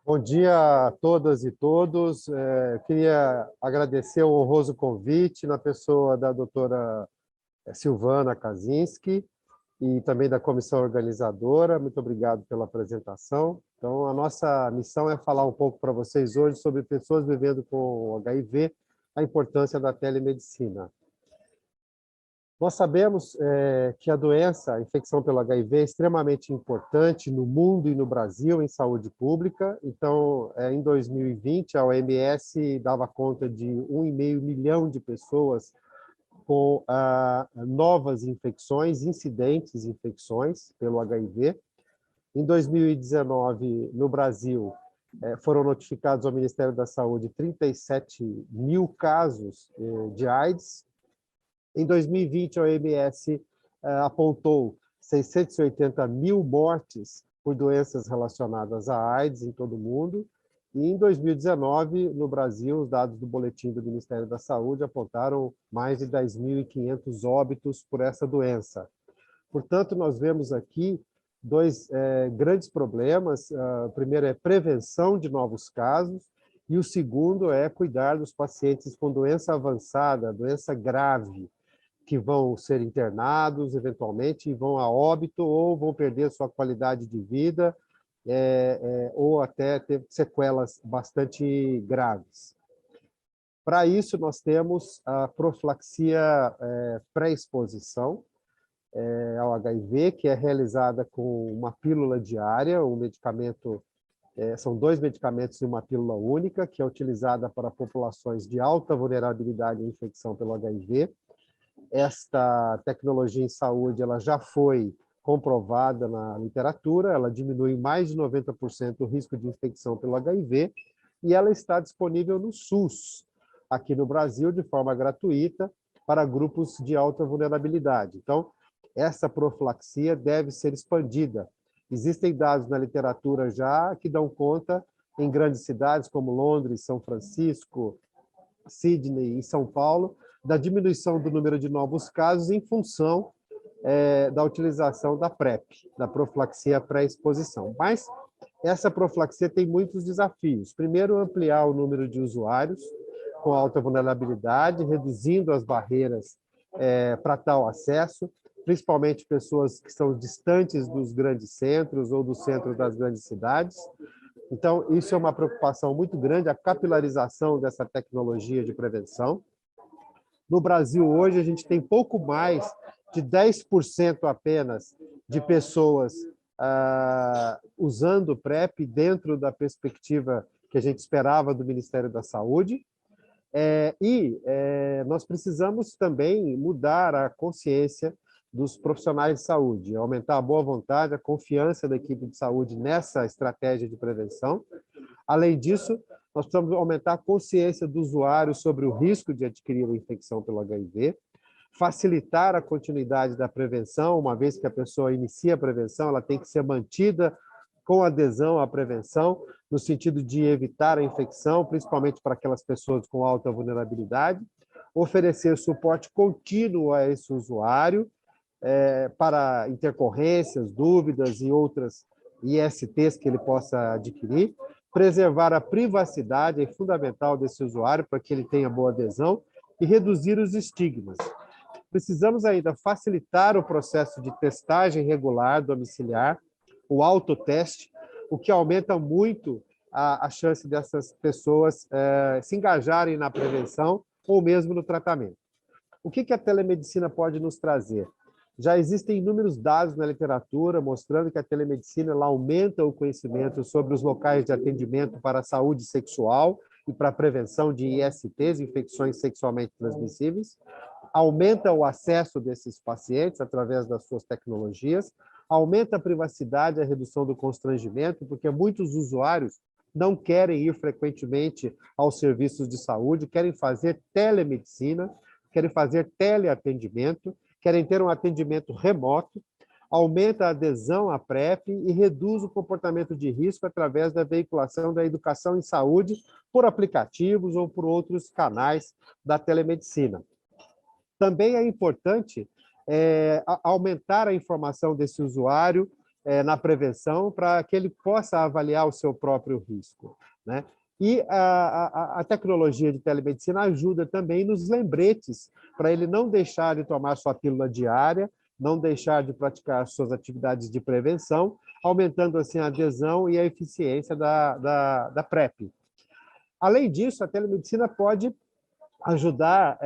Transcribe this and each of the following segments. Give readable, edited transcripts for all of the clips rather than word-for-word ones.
Bom dia a todas e todos. Queria agradecer o honroso convite na pessoa da doutora Silvana Kaczynski e também da comissão organizadora. Muito obrigado pela apresentação. Então, a nossa missão é falar um pouco para vocês hoje sobre pessoas vivendo com HIV, a importância da telemedicina. Nós sabemos que a doença, a infecção pelo HIV, é extremamente importante no mundo e no Brasil em saúde pública. Então, em 2020, a OMS dava conta de 1,5 milhão de pessoas com novas infecções, incidentes infecções pelo HIV. Em 2019, no Brasil, foram notificados ao Ministério da Saúde 37 mil casos de AIDS. Em 2020, a OMS apontou 680 mil mortes por doenças relacionadas à AIDS em todo o mundo. E em 2019, no Brasil, os dados do boletim do Ministério da Saúde apontaram mais de 10.500 óbitos por essa doença. Portanto, nós vemos aqui dois grandes problemas. O primeiro é prevenção de novos casos, e o segundo é cuidar dos pacientes com doença avançada, doença grave, que vão ser internados, eventualmente, e vão a óbito, ou vão perder sua qualidade de vida, ou até ter sequelas bastante graves. Para isso, nós temos a profilaxia pré-exposição ao HIV, que é realizada com uma pílula diária, um medicamento, são 2 medicamentos e uma pílula única, que é utilizada para populações de alta vulnerabilidade à infecção pelo HIV. Esta tecnologia em saúde ela já foi comprovada na literatura, ela diminui mais de 90% o risco de infecção pelo HIV, e ela está disponível no SUS, aqui no Brasil, de forma gratuita, para grupos de alta vulnerabilidade. Então, essa profilaxia deve ser expandida. Existem dados na literatura já que dão conta, em grandes cidades como Londres, São Francisco, Sydney e São Paulo, da diminuição do número de novos casos em função da utilização da PrEP, da profilaxia pré-exposição. Mas essa profilaxia tem muitos desafios. Primeiro, ampliar o número de usuários com alta vulnerabilidade, reduzindo as barreiras para tal acesso, principalmente pessoas que são distantes dos grandes centros ou do centro das grandes cidades. Então, isso é uma preocupação muito grande, a capilarização dessa tecnologia de prevenção. No Brasil, hoje, a gente tem pouco mais de 10% apenas de pessoas usando PrEP dentro da perspectiva que a gente esperava do Ministério da Saúde. Nós precisamos também mudar a consciência dos profissionais de saúde, aumentar a boa vontade, a confiança da equipe de saúde nessa estratégia de prevenção. Além disso, nós precisamos aumentar a consciência do usuário sobre o risco de adquirir a infecção pelo HIV, facilitar a continuidade da prevenção, uma vez que a pessoa inicia a prevenção, ela tem que ser mantida com adesão à prevenção, no sentido de evitar a infecção, principalmente para aquelas pessoas com alta vulnerabilidade, oferecer suporte contínuo a esse usuário, para intercorrências, dúvidas e outras ISTs que ele possa adquirir, preservar a privacidade é fundamental desse usuário para que ele tenha boa adesão e reduzir os estigmas. Precisamos ainda facilitar o processo de testagem regular domiciliar, o autoteste, o que aumenta muito a chance dessas pessoas se engajarem na prevenção ou mesmo no tratamento. O que a telemedicina pode nos trazer? Já existem inúmeros dados na literatura mostrando que a telemedicina ela aumenta o conhecimento sobre os locais de atendimento para a saúde sexual e para a prevenção de ISTs, infecções sexualmente transmissíveis, aumenta o acesso desses pacientes através das suas tecnologias, aumenta a privacidade e a redução do constrangimento, porque muitos usuários não querem ir frequentemente aos serviços de saúde, querem fazer telemedicina, querem fazer teleatendimento, querem ter um atendimento remoto, aumenta a adesão à PrEP e reduz o comportamento de risco através da veiculação da educação em saúde por aplicativos ou por outros canais da telemedicina. Também é importante aumentar a informação desse usuário na prevenção, para que ele possa avaliar o seu próprio risco, né? E a tecnologia de telemedicina ajuda também nos lembretes, para ele não deixar de tomar sua pílula diária, não deixar de praticar suas atividades de prevenção, aumentando assim a adesão e a eficiência da PrEP. Além disso, a telemedicina pode ajudar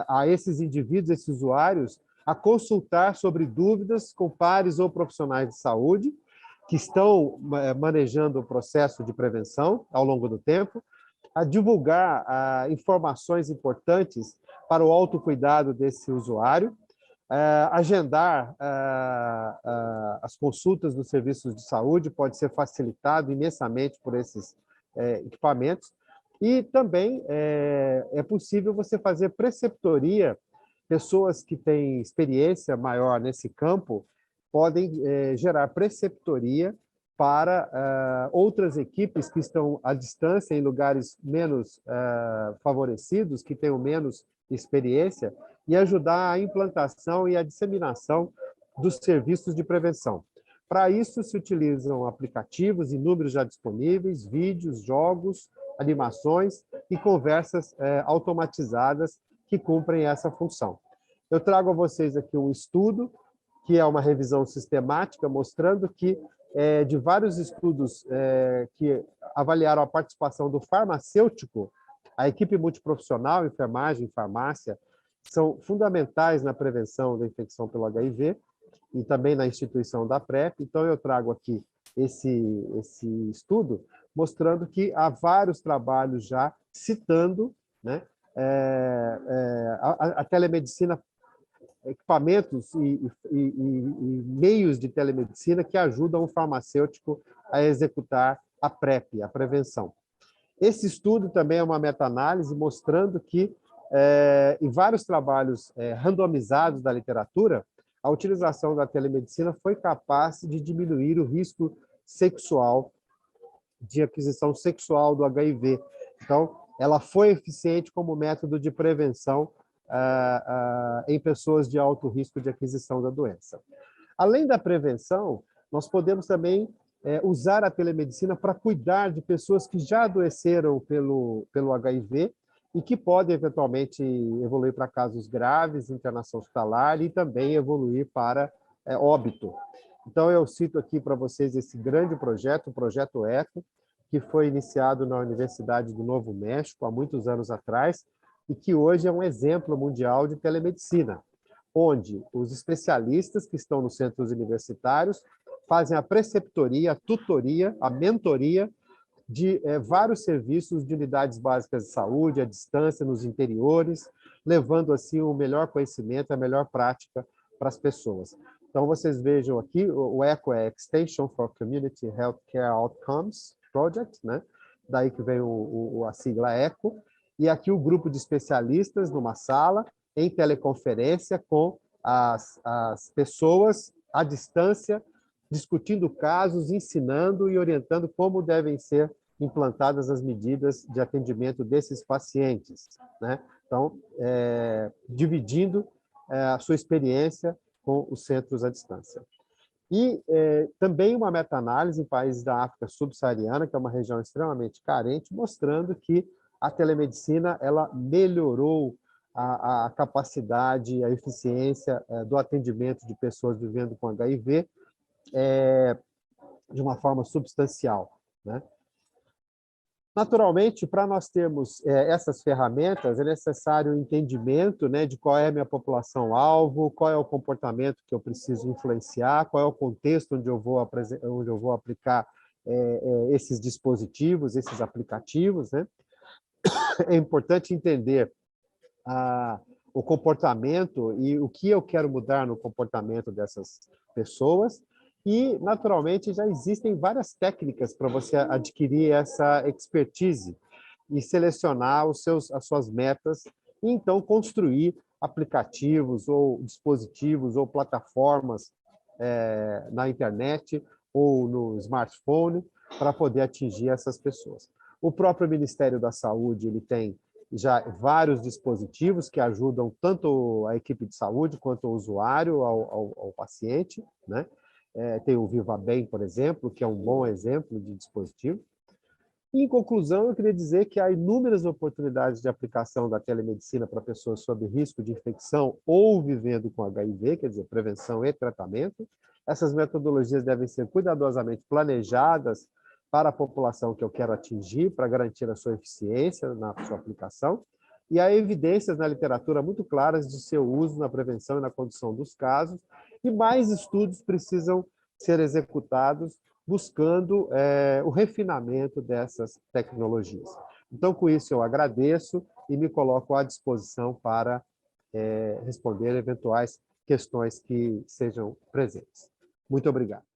a esses indivíduos, esses usuários, a consultar sobre dúvidas com pares ou profissionais de saúde que estão manejando o processo de prevenção ao longo do tempo, a divulgar informações importantes para o autocuidado desse usuário, agendar as consultas dos serviços de saúde pode ser facilitado imensamente por esses equipamentos, e também é possível você fazer preceptoria. Pessoas que têm experiência maior nesse campo podem gerar preceptoria para outras equipes que estão à distância, em lugares menos favorecidos, que tenham menos experiência, e ajudar a implantação e a disseminação dos serviços de prevenção. Para isso, se utilizam aplicativos, inúmeros já disponíveis, vídeos, jogos, animações e conversas automatizadas que cumprem essa função. Eu trago a vocês aqui um estudo, que é uma revisão sistemática, mostrando que, de vários estudos que avaliaram a participação do farmacêutico, a equipe multiprofissional, enfermagem, farmácia, são fundamentais na prevenção da infecção pelo HIV e também na instituição da PrEP. Então, eu trago aqui esse estudo, mostrando que há vários trabalhos já citando, né, a telemedicina, equipamentos e meios de telemedicina que ajudam o farmacêutico a executar a PrEP, a prevenção. Esse estudo também é uma meta-análise mostrando que, em vários trabalhos randomizados da literatura, a utilização da telemedicina foi capaz de diminuir o risco sexual, de aquisição sexual do HIV. Então, ela foi eficiente como método de prevenção em pessoas de alto risco de aquisição da doença. Além da prevenção, nós podemos também usar a telemedicina para cuidar de pessoas que já adoeceram pelo HIV e que podem, eventualmente, evoluir para casos graves, internação hospitalar e também evoluir para óbito. Então, eu cito aqui para vocês esse grande projeto, o Projeto ECO, que foi iniciado na Universidade do Novo México há muitos anos atrás e que hoje é um exemplo mundial de telemedicina, onde os especialistas que estão nos centros universitários fazem a preceptoria, a tutoria, a mentoria de vários serviços de unidades básicas de saúde, à distância, nos interiores, levando assim o melhor conhecimento, a melhor prática para as pessoas. Então, vocês vejam aqui, o ECO é Extension for Community Healthcare Outcomes Project, né? Daí que vem a sigla ECO, e aqui o grupo de especialistas numa sala, em teleconferência, com as pessoas à distância, discutindo casos, ensinando e orientando como devem ser implantadas as medidas de atendimento desses pacientes, né? Então, dividindo a sua experiência com os centros à distância. E também uma meta-análise em países da África subsaariana, que é uma região extremamente carente, mostrando que a telemedicina ela melhorou a capacidade, a eficiência do atendimento de pessoas vivendo com HIV de uma forma substancial, né? Naturalmente, para nós termos essas ferramentas, é necessário o entendimento, né, de qual é a minha população-alvo, qual é o comportamento que eu preciso influenciar, qual é o contexto onde eu vou aplicar esses dispositivos, esses aplicativos, né? É importante entender o comportamento e o que eu quero mudar no comportamento dessas pessoas. E, naturalmente, já existem várias técnicas para você adquirir essa expertise e selecionar as suas metas e, então, construir aplicativos ou dispositivos ou plataformas na internet ou no smartphone para poder atingir essas pessoas. O próprio Ministério da Saúde ele tem já vários dispositivos que ajudam tanto a equipe de saúde quanto o usuário, ao paciente, né? Tem o Viva Bem, por exemplo, que é um bom exemplo de dispositivo. Em conclusão, eu queria dizer que há inúmeras oportunidades de aplicação da telemedicina para pessoas sob risco de infecção ou vivendo com HIV, quer dizer, prevenção e tratamento. Essas metodologias devem ser cuidadosamente planejadas para a população que eu quero atingir, para garantir a sua eficiência na sua aplicação. E há evidências na literatura muito claras de seu uso na prevenção e na condução dos casos, e mais estudos precisam ser executados buscando o refinamento dessas tecnologias. Então, com isso, eu agradeço e me coloco à disposição para responder eventuais questões que sejam presentes. Muito obrigado.